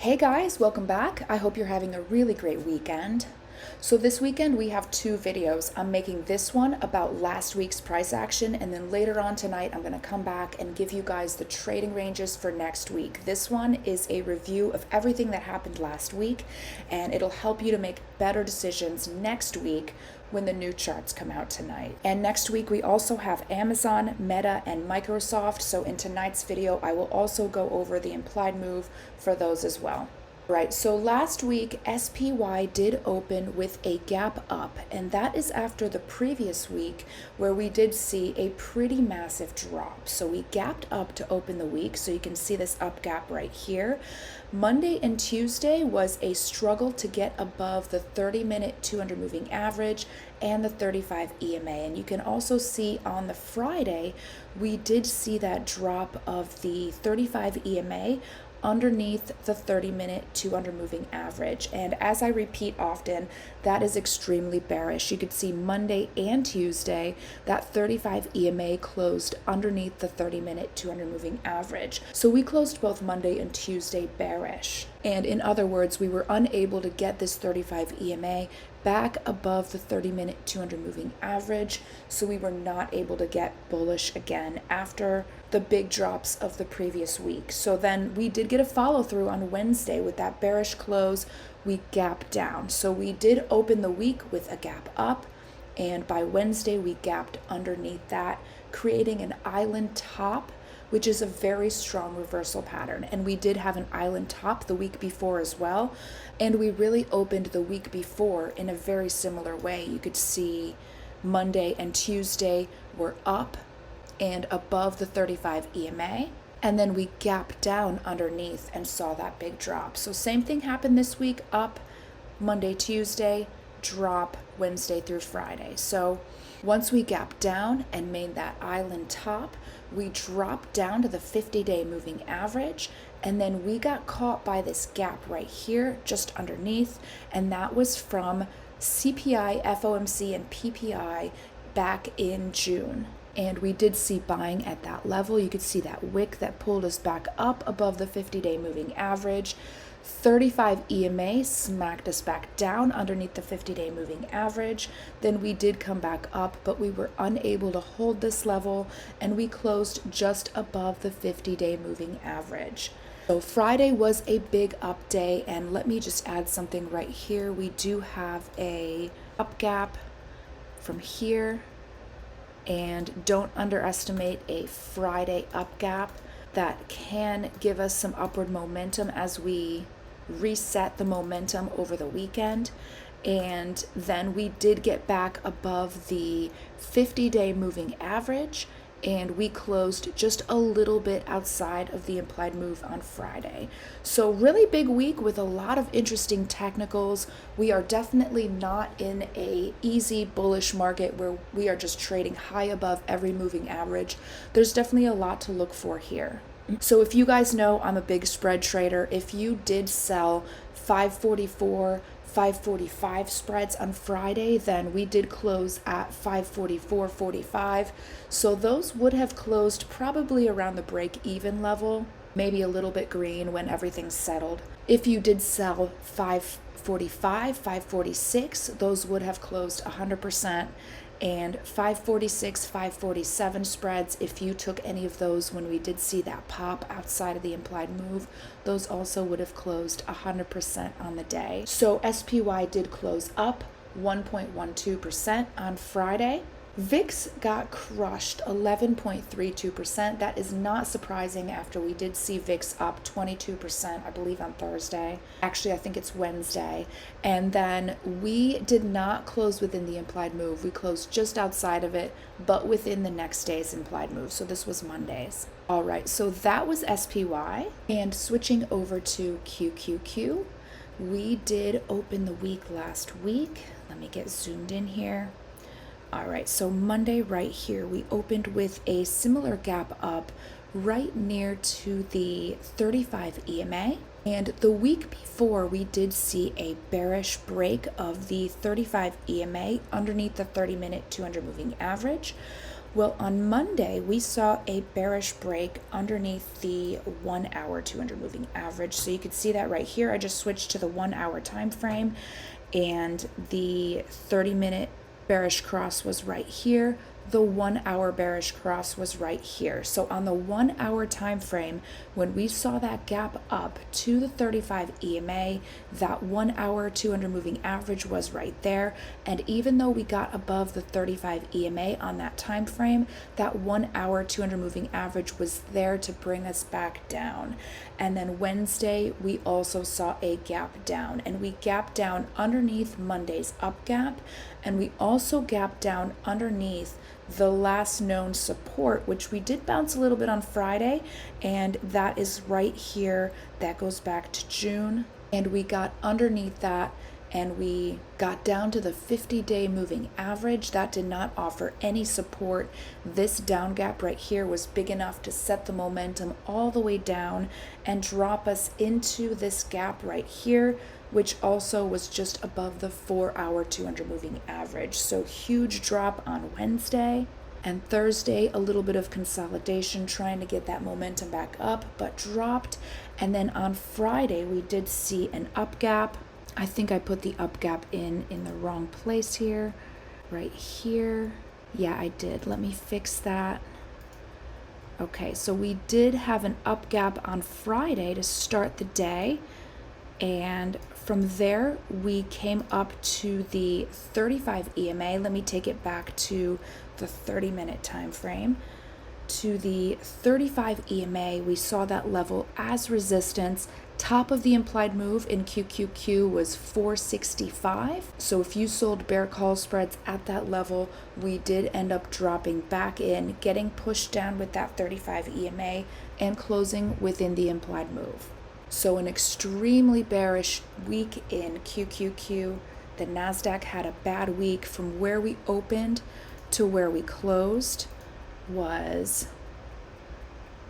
Hey guys, welcome back. I hope you're having a really great weekend. So this weekend we have two videos. I'm making this one about last week's price action, and then later on tonight I'm going to come back and give you guys the trading ranges for next week. This one is a review of everything that happened last week, and it'll help you to make better decisions next week when the new charts come out tonight. And next week we also have Amazon, Meta, and Microsoft. So in tonight's video I will also go over the implied move for those as well. Right, so last week SPY did open with a gap up, and that is after the previous week where we did see a pretty massive drop. So we gapped up to open the week, so you can see this up gap right here. Monday and Tuesday was a struggle to get above the 30-minute 200 moving average and the 35 EMA, and you can also see on the Friday we did see that drop of the 35 EMA underneath the 30-minute 200 moving average. And as I repeat often, that is extremely bearish. You could see Monday and Tuesday that 35 EMA closed underneath the 30-minute 200 moving average. So we closed both Monday and Tuesday bearish. And in other words, we were unable to get this 35 EMA back above the 30-minute 200 moving average, so we were not able to get bullish again after the big drops of the previous week. So then we did get a follow through on Wednesday with that bearish close. We gapped down, so we did open the week with a gap up, and by Wednesday we gapped underneath that, creating an island top, which is a very strong reversal pattern. And we did have an island top the week before as well. And we really opened the week before in a very similar way. You could see Monday and Tuesday were up and above the 35 EMA. And then we gapped down underneath and saw that big drop. So same thing happened this week, up Monday, Tuesday, drop Wednesday through Friday. So once we gapped down and made that island top, we dropped down to the 50-day moving average, and then we got caught by this gap right here just underneath, and that was from CPI, FOMC, and PPI back in June. And we did see buying at that level. You could see that wick that pulled us back up above the 50-day moving average. 35 EMA smacked us back down underneath the 50-day moving average. Then we did come back up, but we were unable to hold this level, and we closed just above the 50-day moving average. So Friday was a big up day, and let me just add something right here. We do have a up gap from here, and don't underestimate a Friday up gap. That can give us some upward momentum as we reset the momentum over the weekend. And then we did get back above the 50-day moving average, and we closed just a little bit outside of the implied move on Friday. So really big week with a lot of interesting technicals. We are definitely not in a easy bullish market where we are just trading high above every moving average. There's definitely a lot to look for here. So if you guys know, I'm a big spread trader. If you did sell 544, 545 spreads on Friday, then we did close at 544.45. So those would have closed probably around the break-even level, maybe a little bit green when everything's settled. If you did sell 545, 546, those would have closed 100%. And 546, 547 spreads, if you took any of those when we did see that pop outside of the implied move, those also would have closed 100% on the day. So SPY did close up 1.12% on Friday. VIX got crushed 11.32%. That is not surprising after we did see VIX up 22%, I believe, on Thursday. Actually, I think it's Wednesday. And then we did not close within the implied move. We closed just outside of it, but within the next day's implied move. So this was Monday's. All right, so that was SPY. And switching over to QQQ, we did open the week last week. Let me get zoomed in here. All right, so Monday right here, we opened with a similar gap up right near to the 35 EMA. And the week before, we did see a bearish break of the 35 EMA underneath the 30-minute 200 moving average. Well, on Monday, we saw a bearish break underneath the 1 hour 200 moving average. So you could see that right here. I just switched to the 1 hour time frame, and the 30-minute bearish cross was right here. The 1 hour bearish cross was right here. So on the 1 hour time frame, when we saw that gap up to the 35 EMA, that 1 hour 200 moving average was right there. And even though we got above the 35 EMA on that time frame, that 1 hour 200 moving average was there to bring us back down. And then Wednesday, we also saw a gap down, and we gapped down underneath Monday's up gap, and we also gapped down underneath the last known support, which we did bounce a little bit on Friday, and that is right here. That goes back to June, and we got underneath that, and we got down to the 50-day moving average. That did not offer any support. This down gap right here was big enough to set the momentum all the way down and drop us into this gap right here, which also was just above the 4 hour 200 moving average. So huge drop on Wednesday. And Thursday, a little bit of consolidation, trying to get that momentum back up, but dropped. And then on Friday, we did see an up gap. I think I put the up gap in the wrong place here, right here. Yeah, I did. Let me fix that. Okay, so we did have an up gap on Friday to start the day. And from there, we came up to the 35 EMA. Let me take it back to the 30-minute time frame. To the 35 EMA, we saw that level as resistance. Top of the implied move in QQQ was 465. So if you sold bear call spreads at that level, we did end up dropping back in, getting pushed down with that 35 EMA and closing within the implied move. So an extremely bearish week in QQQ. The NASDAQ had a bad week. From where we opened to where we closed was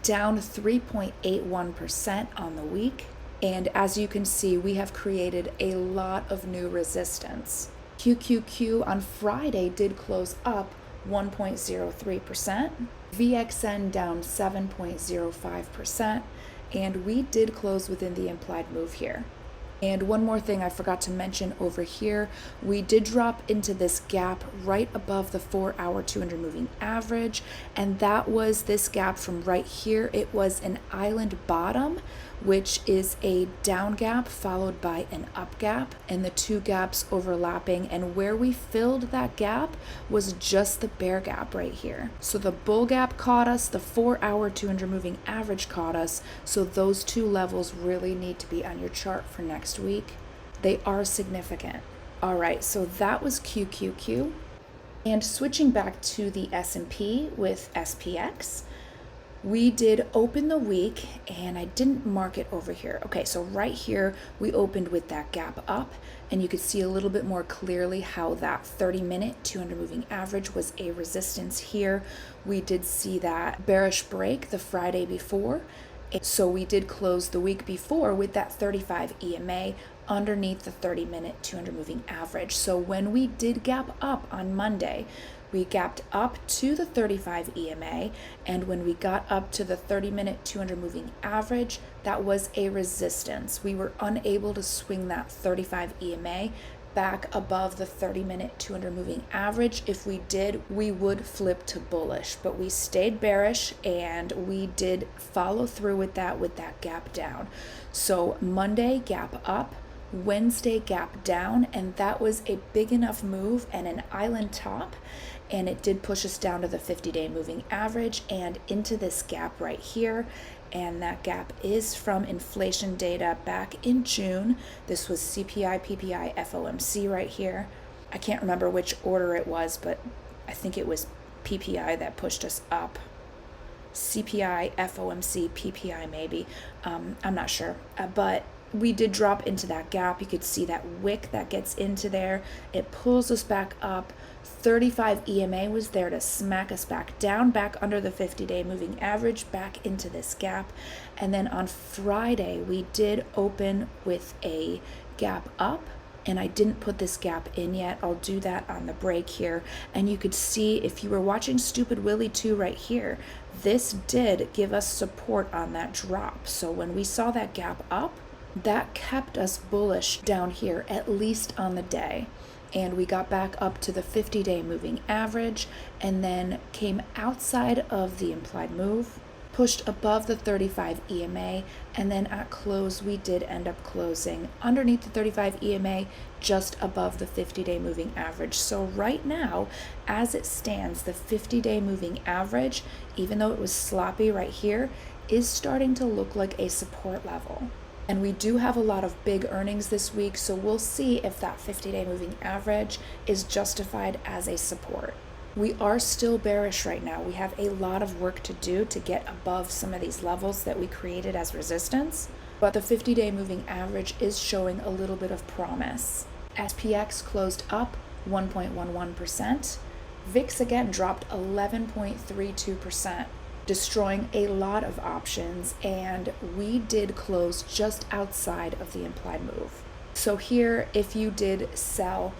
down 3.81% on the week. And as you can see, we have created a lot of new resistance. QQQ on Friday did close up 1.03%, VXN down 7.05%, and we did close within the implied move here. And one more thing I forgot to mention over here, we did drop into this gap right above the 4 hour 200 moving average, and that was this gap from right here. It was an island bottom, which is a down gap followed by an up gap, and the two gaps overlapping, and where we filled that gap was just the bear gap right here. So the bull gap caught us, the 4 hour 200 moving average caught us, so those two levels really need to be on your chart for next week. They are significant. All right, so that was QQQ. And switching back to the S&P with SPX, we did open the week, and I didn't mark it over here. Okay, so right here, we opened with that gap up, and you could see a little bit more clearly how that 30-minute 200 moving average was a resistance here. We did see that bearish break the Friday before. So we did close the week before with that 35 EMA underneath the 30-minute 200 moving average. So when we did gap up on Monday, we gapped up to the 35 EMA, and when we got up to the 30-minute 200 moving average, that was a resistance. We were unable to swing that 35 EMA back above the 30-minute 200 moving average. If we did, we would flip to bullish, but we stayed bearish, and we did follow through with that gap down. So Monday gap up, Wednesday gap down, and that was a big enough move and an island top, and it did push us down to the 50-day moving average and into this gap right here. And that gap is from inflation data back in June. This was CPI, PPI, FOMC right here. I can't remember which order it was, but I think it was PPI that pushed us up. CPI, FOMC, PPI maybe. I'm not sure, but we did drop into that gap. You could see that wick that gets into there. It pulls us back up. 35 EMA was there to smack us back down, back under the 50-day moving average, back into this gap. And then on Friday, we did open with a gap up and I didn't put this gap in yet. I'll do that on the break here. And you could see, if you were watching Stupid Willie 2 right here, this did give us support on that drop. So when we saw that gap up, that kept us bullish down here, at least on the day. And we got back up to the 50-day moving average and then came outside of the implied move, pushed above the 35 EMA, and then at close we did end up closing underneath the 35 EMA, just above the 50-day moving average. So right now, as it stands, the 50-day moving average, even though it was sloppy right here, is starting to look like a support level. And we do have a lot of big earnings this week, so we'll see if that 50-day moving average is justified as a support. We are still bearish right now. We have a lot of work to do to get above some of these levels that we created as resistance, but the 50-day moving average is showing a little bit of promise. SPX closed up 1.11%. VIX again dropped 11.32%. destroying a lot of options, and we did close just outside of the implied move. So here, if you did sell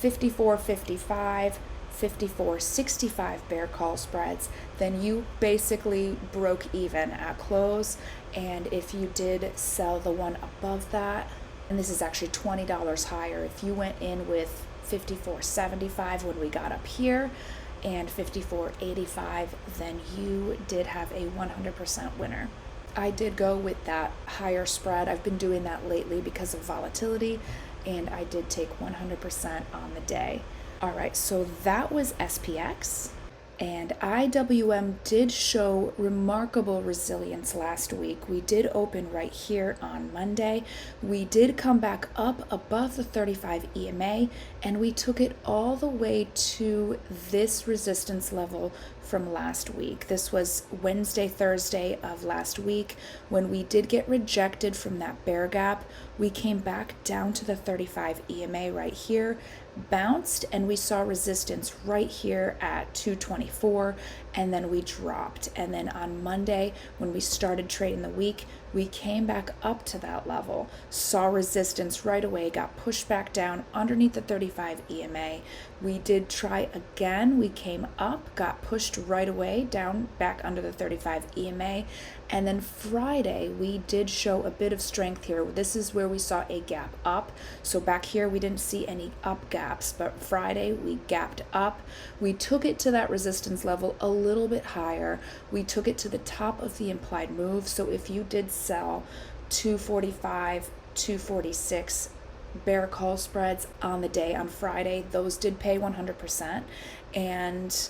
54.55, 54.65 bear call spreads, then you basically broke even at close. And if you did sell the one above that, and this is actually $20 higher, if you went in with 54.75 when we got up here, and 54.85, then you did have a 100% winner. I did go with that higher spread. I've been doing that lately because of volatility, and I did take 100% on the day. All right, so that was SPX. And IWM did show remarkable resilience last week. We did open right here on Monday. We did come back up above the 35 EMA, and we took it all the way to this resistance level from last week. This was Wednesday, Thursday of last week. When we did get rejected from that bear gap, we came back down to the 35 EMA right here, bounced, and we saw resistance right here at 224, and then we dropped. And then on Monday, when we started trading the week, we came back up to that level, saw resistance right away, got pushed back down underneath the 35 EMA. We did try again. We came up, got pushed right away down back under the 35 EMA. And then Friday, we did show a bit of strength here. This is where we saw a gap up. So back here, we didn't see any up gaps, but Friday, we gapped up. We took it to that resistance level a little bit higher. We took it to the top of the implied move. So if you did sell 245, 246 bear call spreads on the day on Friday, those did pay 100%. And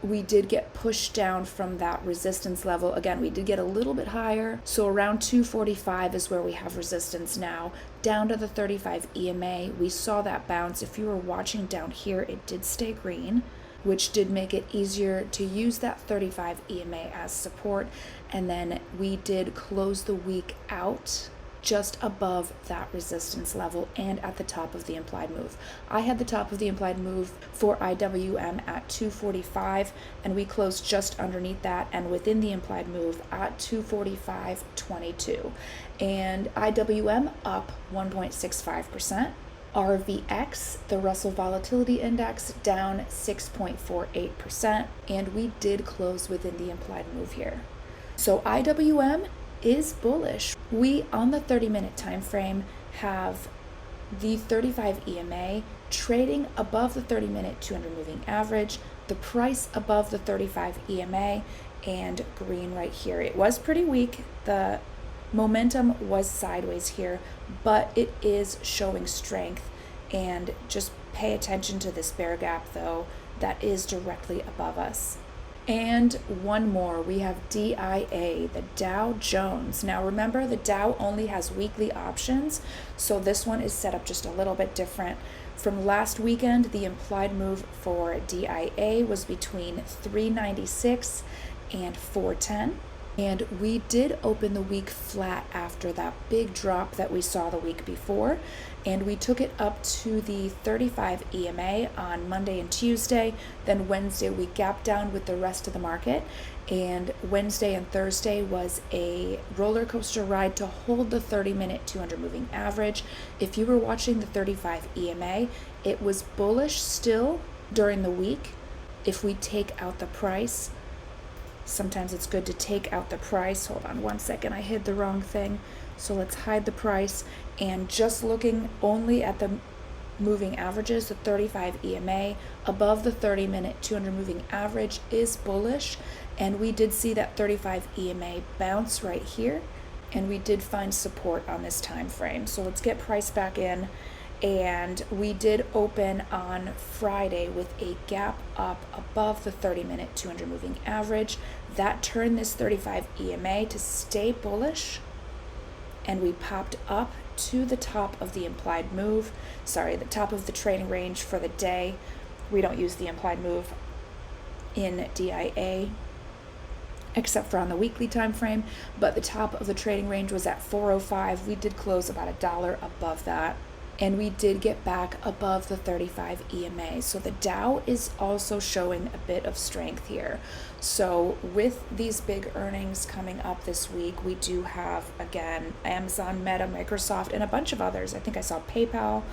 we did get pushed down from that resistance level. Again, we did get a little bit higher. So around 245 is where we have resistance now. Down to the 35 EMA, we saw that bounce. If you were watching down here, it did stay green, which did make it easier to use that 35 EMA as support. And then we did close the week out just above that resistance level and at the top of the implied move. I had the top of the implied move for IWM at 245, and we closed just underneath that and within the implied move at 245.22. And IWM up 1.65%. RVX, the Russell Volatility Index, down 6.48%, and we did close within the implied move here. So IWM is bullish. We, on the 30-minute time frame, have the 35 EMA trading above the 30-minute 200 moving average, the price above the 35 EMA, and green right here. It was pretty weak. The momentum was sideways here, but it is showing strength. And just pay attention to this bear gap, though, that is directly above us. And one more, we have DIA, the Dow Jones. Now remember, the Dow only has weekly options, so this one is set up just a little bit different. From last weekend, the implied move for DIA was between 396 and 410. And we did open the week flat after that big drop that we saw the week before. And we took it up to the 35 EMA on Monday and Tuesday. Then Wednesday we gapped down with the rest of the market. And Wednesday and Thursday was a roller coaster ride to hold the 30-minute 200 moving average. If you were watching the 35 EMA, it was bullish still during the week. If we take out the price, sometimes it's good to take out the price. Hold on one second, I hid the wrong thing. So let's hide the price, and just looking only at the moving averages, the 35 EMA above the 30-minute 200 moving average is bullish, and we did see that 35 EMA bounce right here, and we did find support on this time frame. So let's get price back in. And we did open on Friday with a gap up above the 30-minute 200 moving average. That turned this 35 EMA to stay bullish, and we popped up to the top of the implied move. The top of the trading range for the day. We don't use the implied move in DIA except for on the weekly time frame, but the top of the trading range was at 405. We did close about $1 above that. And we did get back above the 35 EMA. So the Dow is also showing a bit of strength here. So with these big earnings coming up this week, we do have, again, Amazon, Meta, Microsoft, and a bunch of others. I think I saw PayPal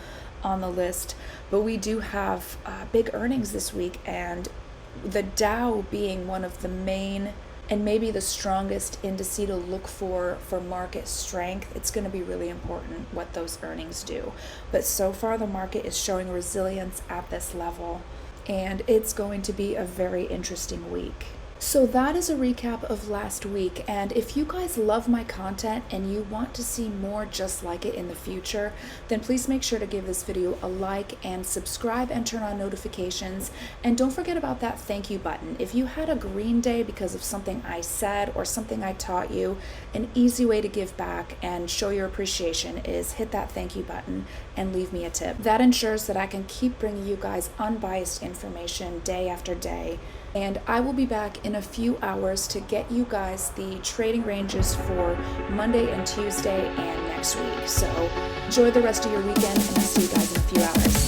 on the list. But we do have big earnings this week, and the Dow being one of the main and maybe the strongest indice to look for market strength. It's going to be really important what those earnings do. But so far the market is showing resilience at this level, and it's going to be a very interesting week. So that is a recap of last week, and if you guys love my content and you want to see more just like it in the future, then please make sure to give this video a like and subscribe and turn on notifications. And don't forget about that thank you button. If you had a green day because of something I said or something I taught you, an easy way to give back and show your appreciation is hit that thank you button and leave me a tip. That ensures that I can keep bringing you guys unbiased information day after day. And I will be back in a few hours to get you guys the trading ranges for Monday and Tuesday and next week. So enjoy the rest of your weekend, and I'll see you guys in a few hours.